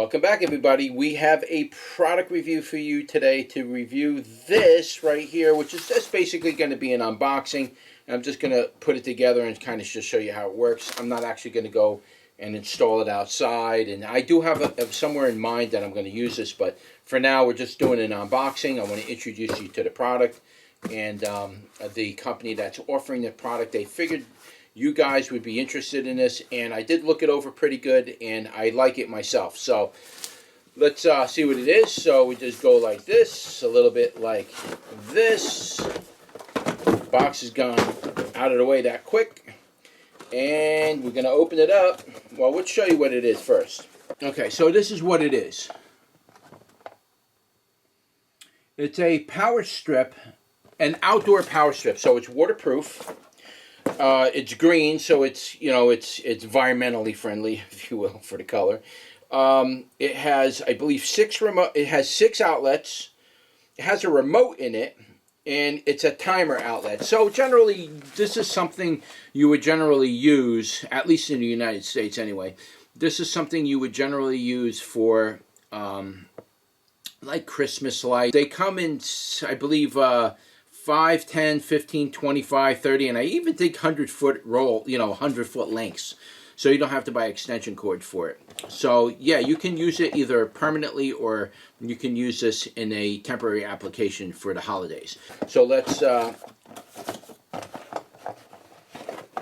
Welcome back, everybody. We have a product review for you today to review this right here, which is just basically going to be an unboxing. I'm just going to put it together and kind of just show you how it works. I'm not actually going to go and install it outside, and I do have somewhere in mind that I'm going to use this, but for now we're just doing an unboxing. I want to introduce you to the product and the company that's offering the product. They figured you guys would be interested in this, and I did look it over pretty good, and I like it myself. So let's see what it is. So we just go like this, a little bit like this. Box is gone out of the way that quick, and we're gonna open it up. Well, let's show you what it is first. Okay, so this is what it is. It's a power strip, an outdoor power strip, so it's waterproof. It's green, so it's it's environmentally friendly, if you will, for the color. It has, I believe, 6 remote. It has 6 outlets. It has a remote in it, and it's a timer outlet. So generally, this is something you would generally use, at least in the United States, anyway. This is something you would generally use for like Christmas lights. They come in, I believe, 5, 10, 15, 25, 30, and I even think 100-foot roll, 100-foot lengths. So you don't have to buy extension cord for it. So yeah, you can use it either permanently or you can use this in a temporary application for the holidays. So let's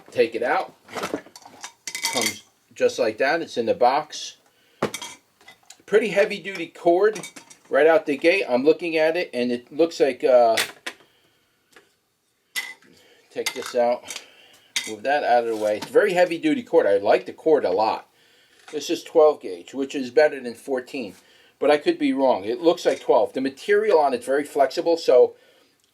take it out. Comes just like that. It's in the box. Pretty heavy duty cord right out the gate. I'm looking at it and it looks like take this out, move that out of the way. It's very heavy duty cord. I like the cord a lot. This is 12 gauge, which is better than 14, but I could be wrong. It looks like 12. The material on it's very flexible, so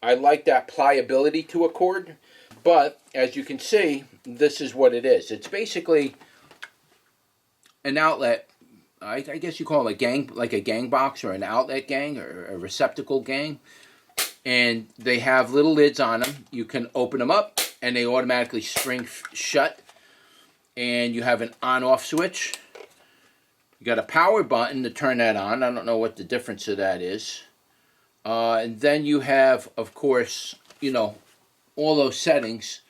I like that pliability to a cord. But as you can see, this is what it is. It's basically an outlet. I guess you call it a gang, like a gang box or an outlet gang or a receptacle gang. And they have little lids on them. You can open them up and they automatically spring shut. And you have an on-off switch. You got a power button to turn that on. I don't know what the difference of that is. And then you have, of course, all those settings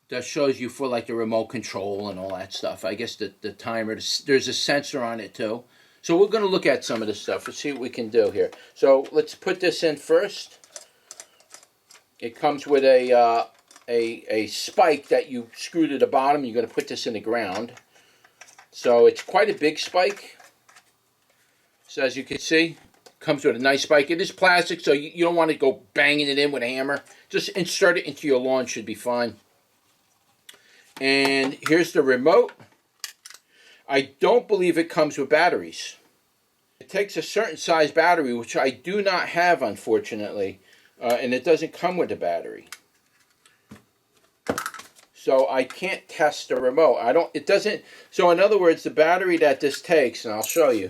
that shows you for like the remote control and all that stuff. I guess the timer, there's a sensor on it too. So we're going to look at some of this stuff. Let's see what we can do here. So let's put this in first. It comes with a spike that you screw to the bottom. You're going to put this in the ground. So it's quite a big spike. So as you can see, it comes with a nice spike. It is plastic, so you don't want to go banging it in with a hammer. Just insert it into your lawn, should be fine. And here's the remote. I don't believe it comes with batteries. It takes a certain size battery, which I do not have, unfortunately, and it doesn't come with a battery. So I can't test the remote. It doesn't. So in other words, the battery that this takes, and I'll show you,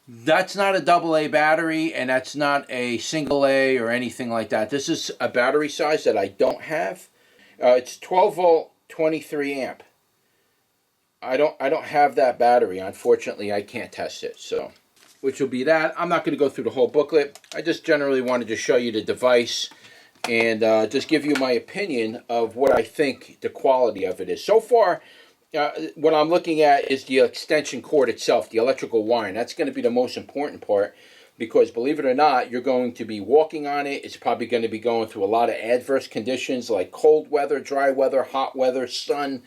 that's not a AA battery, and that's not a single A or anything like that. This is a battery size that I don't have. It's 12 volt, 23 amp. I don't have that battery. Unfortunately, I can't test it. So, which will be that. I'm not going to go through the whole booklet. I just generally wanted to show you the device and just give you my opinion of what I think the quality of it is. So far, what I'm looking at is the extension cord itself, the electrical wiring. That's going to be the most important part because, believe it or not, you're going to be walking on it. It's probably going to be going through a lot of adverse conditions like cold weather, dry weather, hot weather, sun,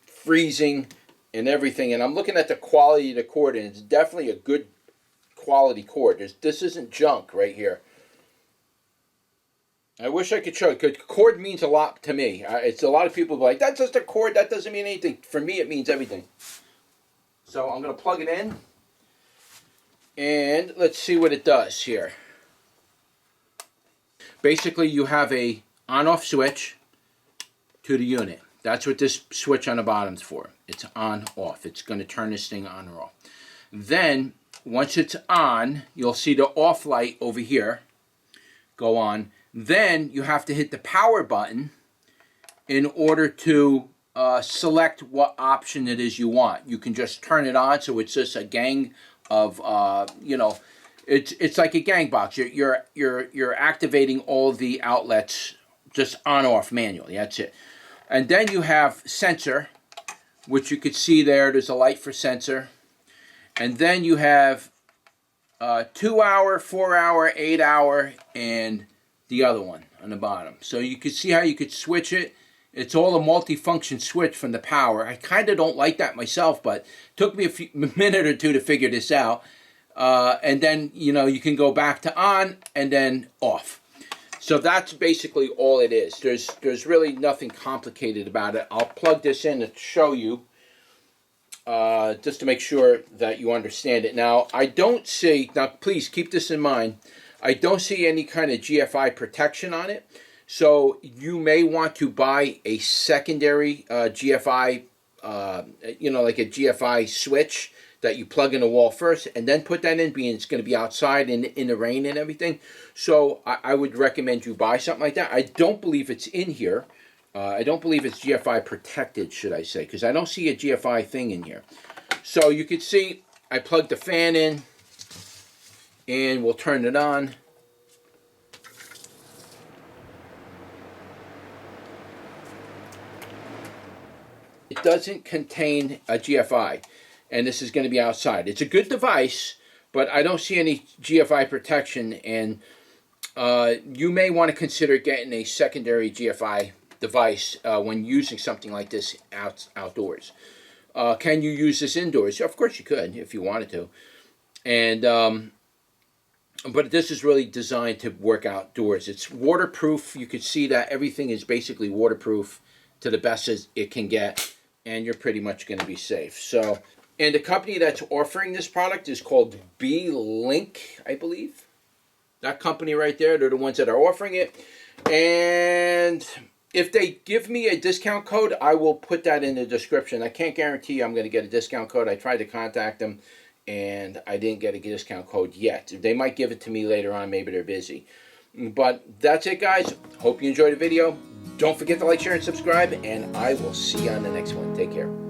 freezing, and everything. And I'm looking at the quality of the cord, and it's definitely a good quality cord. This isn't junk right here. I wish I could show it, because cord means a lot to me. It's a lot of people like, that's just a cord, that doesn't mean anything. For me, it means everything. So I'm going to plug it in, and let's see what it does here. Basically, you have a on-off switch to the unit. That's what this switch on the bottom's for. It's on, off. It's going to turn this thing on or off. Then, once it's on, you'll see the off light over here go on. Then you have to hit the power button in order to select what option it is you want. You can just turn it on so it's just a gang of you know, it's like a gang box. You're activating all the outlets just on off manually. That's it. And then you have sensor, which you could see there. There's a light for sensor. And then you have 2 hour, 4 hour, 8 hour, and the other one on the bottom. So you can see how you could switch it. It's all a multi-function switch from the power. I kind of don't like that myself, but it took me a minute or two to figure this out. And then, you know, you can go back to on and then off. So that's basically all it is. There's really nothing complicated about it. I'll plug this in to show you, just to make sure that you understand it. Now, I don't see, now please keep this in mind, I don't see any kind of GFI protection on it. So you may want to buy a secondary GFI, you know, like a GFI switch that you plug in the wall first and then put that in, being it's going to be outside in the rain and everything. So I would recommend you buy something like that. I don't believe it's in here. I don't believe it's GFI protected, should I say, because I don't see a GFI thing in here. So you can see I plugged the fan in and we'll turn it on. It doesn't contain a GFI, and this is going to be outside. It's a good device, but I don't see any GFI protection, and you may want to consider getting a secondary GFI device when using something like this outdoors. Can you use this indoors? Of course you could if you wanted to, and but this is really designed to work outdoors. It's waterproof. You can see that everything is basically waterproof to the best as it can get, and you're pretty much going to be safe. So, and the company that's offering this product is called B-Link, I believe. That company right there, they're the ones that are offering it. And if they give me a discount code, I will put that in the description. I can't guarantee I'm going to get a discount code. I tried to contact them, and I didn't get a discount code yet. They might give it to me later on. Maybe they're busy. But that's it, guys. Hope you enjoyed the video. Don't forget to like, share, and subscribe, and I will see you on the next one. Take care.